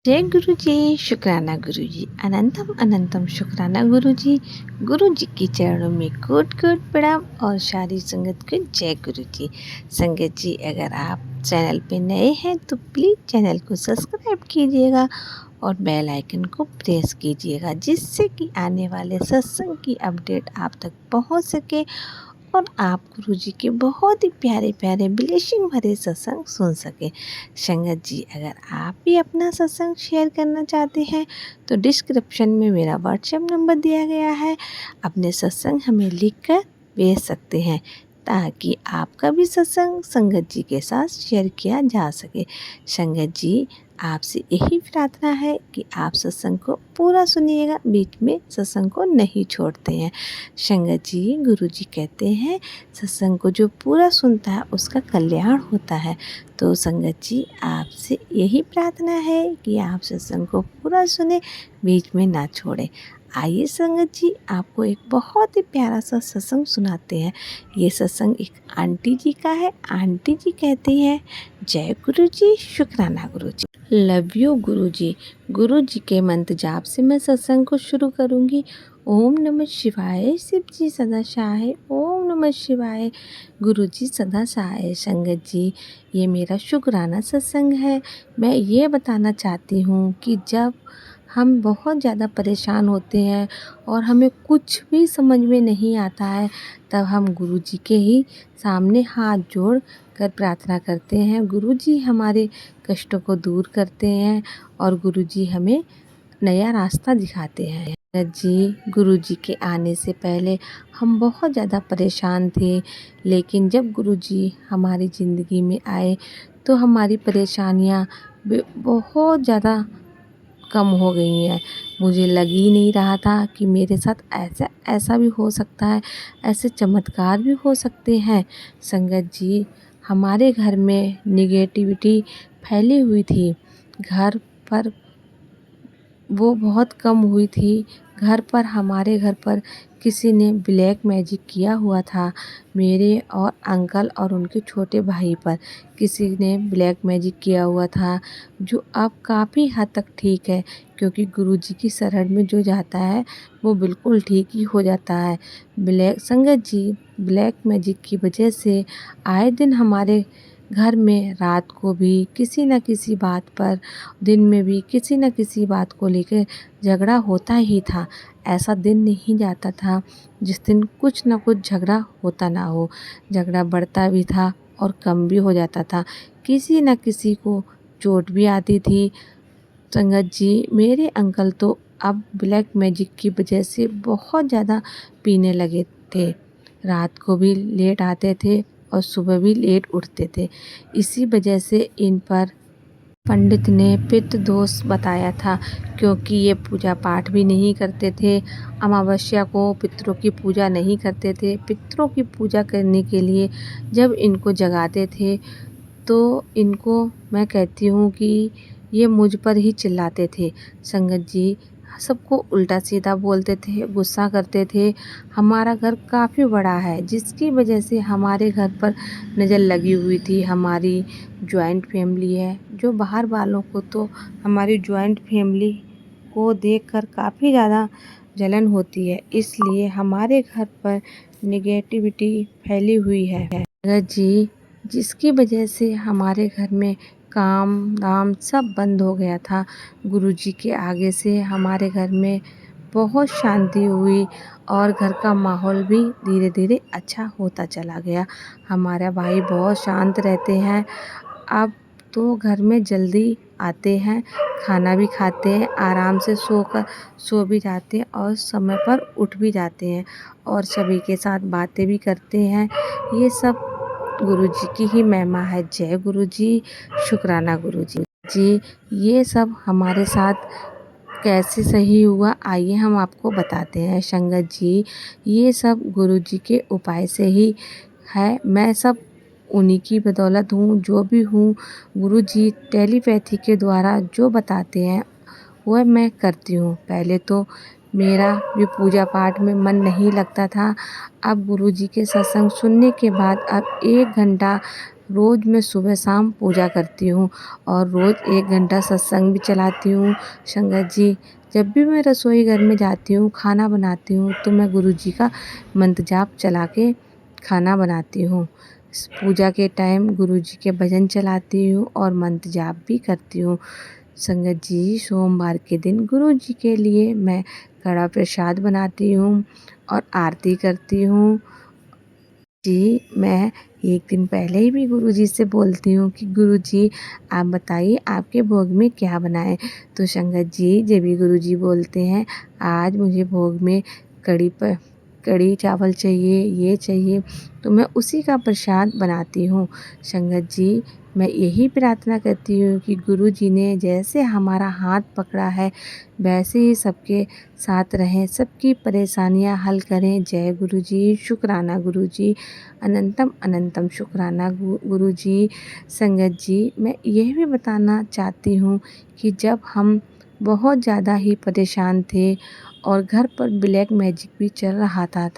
जय गुरु जी, शुक्राना गुरु जी, अनंतम अनंतम शुक्राना गुरु जी। गुरु जी के चरणों में कोट कोट प्रणाम और सारी संगत को जय गुरु जी। संगत जी, अगर आप चैनल पे नए हैं तो प्लीज़ चैनल को सब्सक्राइब कीजिएगा और बेल आइकन को प्रेस कीजिएगा, जिससे कि आने वाले सत्संग की अपडेट आप तक पहुंच सके और आप गुरु जी के बहुत ही प्यारे प्यारे ब्लेसिंग भरे सत्संग सुन सके। संगत जी, अगर आप भी अपना सत्संग शेयर करना चाहते हैं तो डिस्क्रिप्शन में मेरा व्हाट्सएप नंबर दिया गया है। अपने सत्संग हमें लिखकर भेज सकते हैं ताकि आपका भी सत्संग संगत जी के साथ शेयर किया जा सके। संगत जी, आपसे यही प्रार्थना है कि आप सत्संग को पूरा सुनिएगा, बीच में सत्संग को नहीं छोड़ते हैं। संगत जी, गुरु जी कहते हैं सत्संग को जो पूरा सुनता है उसका कल्याण होता है। तो संगत जी, आपसे यही प्रार्थना है कि आप सत्संग को पूरा सुने, बीच में ना छोड़ें। आइए संगत जी, आपको एक बहुत ही प्यारा सा सत्संग सुनाते हैं। ये सत्संग एक आंटी जी का है। आंटी जी कहती हैं, जय गुरु जी, शुक्राना गुरु जी, लव यू गुरु जी। गुरु जी के मंत्र जाप से मैं सत्संग को शुरू करूँगी। ओम नमः शिवाय, शिव जी सदा सहाय। ओम नमः शिवाय, गुरु जी सदा सहाय। संगत जी, ये मेरा शुक्राना सत्संग है। मैं ये बताना चाहती हूँ कि जब हम बहुत ज़्यादा परेशान होते हैं और हमें कुछ भी समझ में नहीं आता है, तब हम गुरु जी के ही सामने हाथ जोड़ कर प्रार्थना करते हैं। गुरु जी हमारे कष्टों को दूर करते हैं और गुरु जी हमें नया रास्ता दिखाते हैं। जी, गुरु जी के आने से पहले हम बहुत ज़्यादा परेशान थे, लेकिन जब गुरु जी हमारी ज़िंदगी में आए तो हमारी परेशानियाँ बहुत ज़्यादा कम हो गई हैं। मुझे लग ही नहीं रहा था कि मेरे साथ ऐसा भी हो सकता है, ऐसे चमत्कार भी हो सकते हैं। संगत जी, हमारे घर में निगेटिविटी फैली हुई थी। घर पर वो बहुत कम हुई थी। हमारे घर पर किसी ने ब्लैक मैजिक किया हुआ था। मेरे और अंकल और उनके छोटे भाई पर किसी ने ब्लैक मैजिक किया हुआ था, जो अब काफ़ी हद तक ठीक है, क्योंकि गुरुजी की शरण में जो जाता है वो बिल्कुल ठीक ही हो जाता है। संगत जी, ब्लैक मैजिक की वजह से आए दिन हमारे घर में रात को भी किसी न किसी बात पर, दिन में भी किसी न किसी बात को लेकर झगड़ा होता ही था। ऐसा दिन नहीं जाता था जिस दिन कुछ न कुछ झगड़ा होता ना हो। झगड़ा बढ़ता भी था और कम भी हो जाता था। किसी न किसी को चोट भी आती थी। संगत जी, मेरे अंकल तो अब ब्लैक मैजिक की वजह से बहुत ज़्यादा पीने लगे थे। रात को भी लेट आते थे और सुबह भी लेट उठते थे। इसी वजह से इन पर पंडित ने पितृ दोष बताया था, क्योंकि ये पूजा पाठ भी नहीं करते थे। अमावस्या को पितरों की पूजा नहीं करते थे। पितरों की पूजा करने के लिए जब इनको जगाते थे तो इनको, मैं कहती हूँ कि ये मुझ पर ही चिल्लाते थे। संगत जी, सबको उल्टा सीधा बोलते थे, गुस्सा करते थे। हमारा घर काफ़ी बड़ा है, जिसकी वजह से हमारे घर पर नज़र लगी हुई थी। हमारी जॉइंट फैमिली है, जो बाहर वालों को तो हमारी जॉइंट फैमिली को देखकर काफ़ी ज़्यादा जलन होती है, इसलिए हमारे घर पर नेगेटिविटी फैली हुई है। संगत जी, जिसकी वजह से हमारे घर में काम दाम सब बंद हो गया था। गुरुजी के आगे से हमारे घर में बहुत शांति हुई और घर का माहौल भी धीरे धीरे अच्छा होता चला गया। हमारा भाई बहुत शांत रहते हैं। अब तो घर में जल्दी आते हैं, खाना भी खाते हैं, आराम से सो भी जाते हैं और समय पर उठ भी जाते हैं और सभी के साथ बातें भी करते हैं। ये सब गुरुजी की ही महिमा है। जय गुरुजी, शुक्राना गुरुजी। जी, ये सब हमारे साथ कैसे सही हुआ, आइए हम आपको बताते हैं। संगत जी, ये सब गुरुजी के उपाय से ही है। मैं सब उन्हीं की बदौलत हूँ। जो भी हूँ, गुरुजी टेलीपैथी के द्वारा जो बताते हैं वह मैं करती हूँ। पहले तो मेरा भी पूजा पाठ में मन नहीं लगता था। अब गुरुजी के सत्संग सुनने के बाद अब 1 घंटा रोज़ मैं सुबह शाम पूजा करती हूँ और रोज़ 1 घंटा सत्संग भी चलाती हूँ। संगत जी, जब भी मैं रसोई घर में जाती हूँ, खाना बनाती हूँ, तो मैं गुरु जी का मंत्र जाप चला के खाना बनाती हूँ। पूजा के टाइम गुरु जी के भजन चलाती हूँ और मंत्र जाप भी करती हूँ। संगत जी, सोमवार के दिन गुरु जी के लिए मैं कड़ा प्रसाद बनाती हूँ और आरती करती हूँ। जी, मैं 1 दिन पहले ही भी गुरुजी से बोलती हूँ कि गुरुजी आप बताइए आपके भोग में क्या बनाएँ? तो संगत जी, जब भी गुरुजी बोलते हैं आज मुझे भोग में कढ़ी चावल चाहिए, ये चाहिए, तो मैं उसी का प्रसाद बनाती हूँ। संगत जी, मैं यही प्रार्थना करती हूँ कि गुरुजी ने जैसे हमारा हाथ पकड़ा है वैसे ही सबके साथ रहें, सबकी परेशानियाँ हल करें। जय गुरुजी, शुक्राना गुरुजी। अनंतम अनंतम शुक्राना गुरुजी। संगत जी, मैं यह भी बताना चाहती हूँ कि जब हम बहुत ज़्यादा ही परेशान थे और घर पर ब्लैक मैजिक भी चल रहा था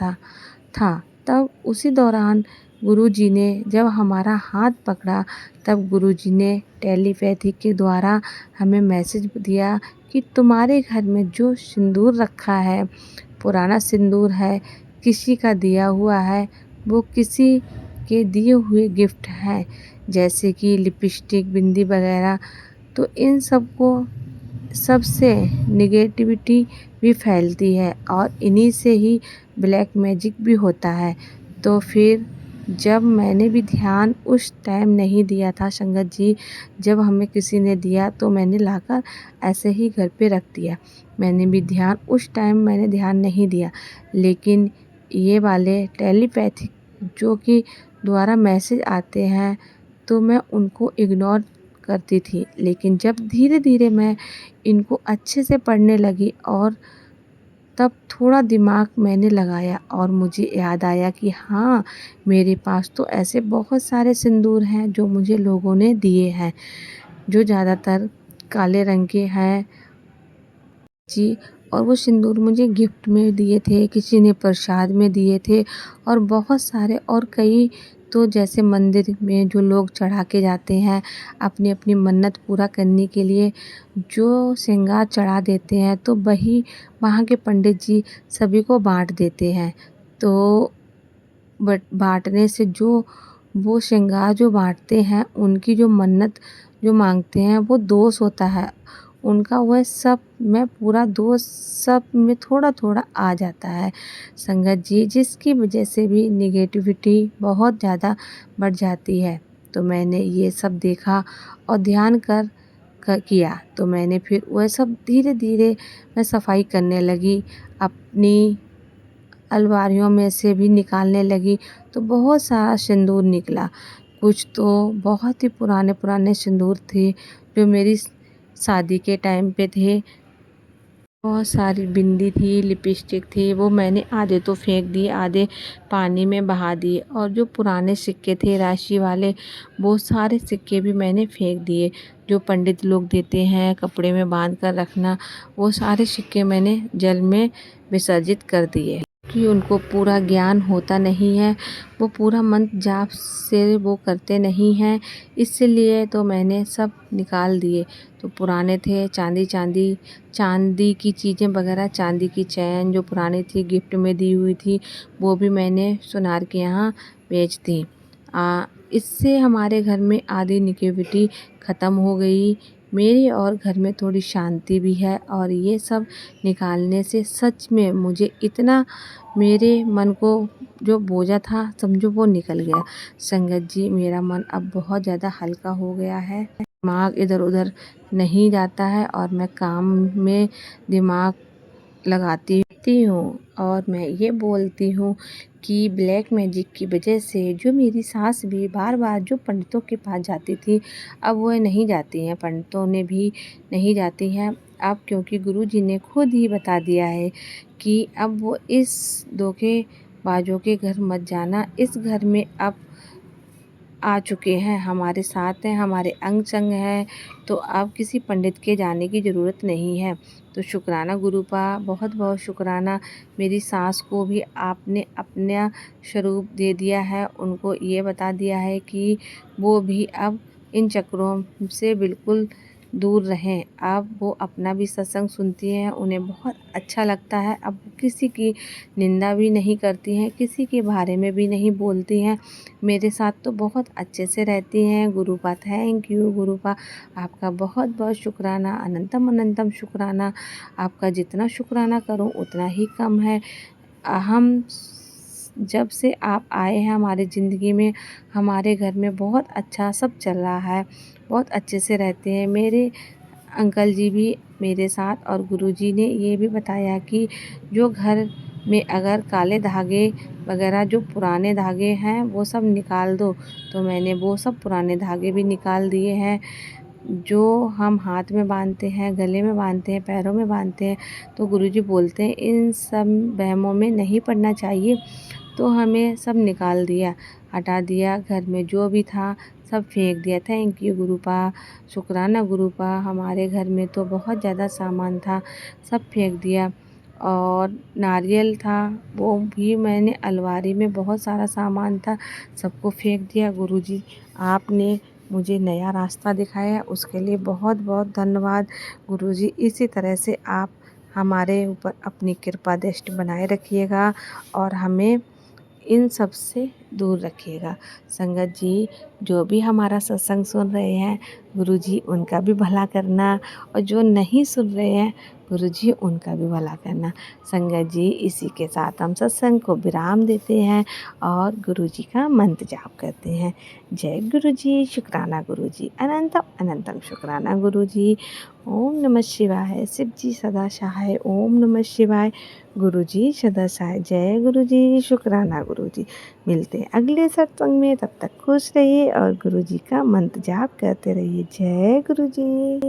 तब उसी दौरान गुरुजी ने जब हमारा हाथ पकड़ा तब गुरुजी ने टेलीपैथी के द्वारा हमें मैसेज दिया कि तुम्हारे घर में जो सिंदूर रखा है, पुराना सिंदूर है, किसी का दिया हुआ है, वो किसी के दिए हुए गिफ्ट हैं, जैसे कि लिपस्टिक, बिंदी वगैरह। तो इन सबको सबसे नेगेटिविटी भी फैलती है और इन्हीं से ही ब्लैक मैजिक भी होता है। तो फिर जब मैंने भी ध्यान उस टाइम नहीं दिया था संगत जी, जब हमें किसी ने दिया तो मैंने लाकर ऐसे ही घर पे रख दिया। मैंने भी ध्यान उस टाइम मैंने ध्यान नहीं दिया, लेकिन ये वाले टेलीपैथिक जो कि द्वारा मैसेज आते हैं तो मैं उनको इग्नोर करती थी। लेकिन जब धीरे-धीरे मैं इनको अच्छे से पढ़ने लगी और तब थोड़ा दिमाग मैंने लगाया और मुझे याद आया कि हाँ, मेरे पास तो ऐसे बहुत सारे सिंदूर हैं जो मुझे लोगों ने दिए हैं, जो ज़्यादातर काले रंग के हैं। जी, और वो सिंदूर मुझे गिफ्ट में दिए थे, किसी ने प्रसाद में दिए थे और बहुत सारे और कई तो जैसे मंदिर में जो लोग चढ़ा के जाते हैं, अपनी-अपनी मन्नत पूरा करने के लिए जो श्रृंगार चढ़ा देते हैं, तो वही वहाँ के पंडित जी सभी को बाँट देते हैं। तो बट बाँटने से जो वो श्रृंगार जो बाँटते हैं, उनकी जो मन्नत जो माँगते हैं, वो दोष होता है। उनका वह सब में पूरा दोष सब में थोड़ा-थोड़ा आ जाता है। संगत जी, जिसकी वजह से भी नेगेटिविटी बहुत ज़्यादा बढ़ जाती है। तो मैंने ये सब देखा और ध्यान किया, तो मैंने फिर वह सब धीरे-धीरे मैं सफाई करने लगी। अपनी अलमारियों में से भी निकालने लगी, तो बहुत सारा सिंदूर निकला। कुछ तो बहुत ही पुराने-पुराने सिंदूर थे, जो मेरी शादी के टाइम पे थे। बहुत सारी बिंदी थी, लिपस्टिक थी, वो मैंने आधे तो फेंक दिए, आधे पानी में बहा दिए और जो पुराने सिक्के थे राशि वाले, वो सारे सिक्के भी मैंने फेंक दिए। जो पंडित लोग देते हैं कपड़े में बांध कर रखना, वो सारे सिक्के मैंने जल में विसर्जित कर दिए। कि उनको पूरा ज्ञान होता नहीं है, वो पूरा मंत्र जाप से वो करते नहीं हैं, इसलिए तो मैंने सब निकाल दिए। तो पुराने थे चांदी की चीज़ें वगैरह, चांदी की चैन जो पुरानी थी गिफ्ट में दी हुई थी, वो भी मैंने सुनार के यहाँ बेच दी। इससे हमारे घर में आधी नेगेटिविटी ख़त्म हो गई। मेरे और घर में थोड़ी शांति भी है और ये सब निकालने से सच में मुझे इतना मेरे मन को जो बोझा था समझो वो निकल गया। संगत जी, मेरा मन अब बहुत ज़्यादा हल्का हो गया है। दिमाग इधर-उधर नहीं जाता है और मैं काम में दिमाग लगाती हूँ और मैं ये बोलती हूँ कि ब्लैक मैजिक की वजह से जो मेरी सास भी बार-बार जो पंडितों के पास जाती थी, अब वह नहीं जाती हैं, पंडितों ने भी नहीं जाती हैं अब, क्योंकि गुरुजी ने खुद ही बता दिया है कि अब वो इस धोखेबाजों के घर मत जाना, इस घर में अब आ चुके हैं, हमारे साथ हैं, हमारे अंग संग हैं, तो अब किसी पंडित के जाने की ज़रूरत नहीं है। तो शुक्राना गुरुपा, बहुत बहुत शुक्राना। मेरी सास को भी आपने अपना स्वरूप दे दिया है, उनको ये बता दिया है कि वो भी अब इन चक्रों से बिल्कुल दूर रहें। अब वो अपना भी सत्संग सुनती हैं, उन्हें बहुत अच्छा लगता है। अब वो किसी की निंदा भी नहीं करती हैं, किसी के बारे में भी नहीं बोलती हैं। मेरे साथ तो बहुत अच्छे से रहती हैं। गुरुपा थैंक यू गुरुपा, आपका बहुत बहुत शुक्राना, अनंतम अनंतम शुक्राना। आपका जितना शुक्राना करूं उतना ही कम है। हम जब से आप आए हैं हमारी ज़िंदगी में, हमारे घर में बहुत अच्छा सब चल रहा है, बहुत अच्छे से रहते हैं। मेरे अंकल जी भी मेरे साथ, और गुरुजी ने ये भी बताया कि जो घर में अगर काले धागे वगैरह जो पुराने धागे हैं वो सब निकाल दो। तो मैंने वो सब पुराने धागे भी निकाल दिए हैं, जो हम हाथ में बांधते हैं, गले में बांधते हैं, पैरों में बांधते हैं। तो गुरुजी बोलते हैं इन सब वहमों में नहीं पड़ना चाहिए। तो हमें सब निकाल दिया, हटा दिया, घर में जो भी था सब फेंक दिया। थैंक यू गुरुपा, शुक्राना गुरुपा। हमारे घर में तो बहुत ज़्यादा सामान था, सब फेंक दिया। और नारियल था, वो भी मैंने अलमारी में बहुत सारा सामान था, सबको फेंक दिया। गुरुजी आपने मुझे नया रास्ता दिखाया, उसके लिए बहुत बहुत धन्यवाद। गुरुजी इसी तरह से आप हमारे ऊपर अपनी कृपा दृष्टि बनाए रखिएगा और हमें इन सब से दूर रखिएगा। संगत जी जो भी हमारा सत्संग सुन रहे हैं, गुरुजी उनका भी भला करना, और जो नहीं सुन रहे हैं गुरुजी उनका भी भला करना। संगत जी इसी के साथ हम सत्संग को विराम देते हैं और गुरुजी का मंत्र जाप करते हैं। जय गुरुजी, शुक्राना गुरुजी, अनंतम अनंतम शुक्राना गुरुजी। ओम नमः शिवाय, शिव जी सदा सहाय, ओम नमः शिवाय, गुरुजी सदा सहाय। जय गुरुजी, शुक्राना गुरुजी। मिलते हैं अगले सत्संग में, तब तक खुश रहिए और गुरुजी का मंत्र जाप करते रहिए। जय गुरुजी।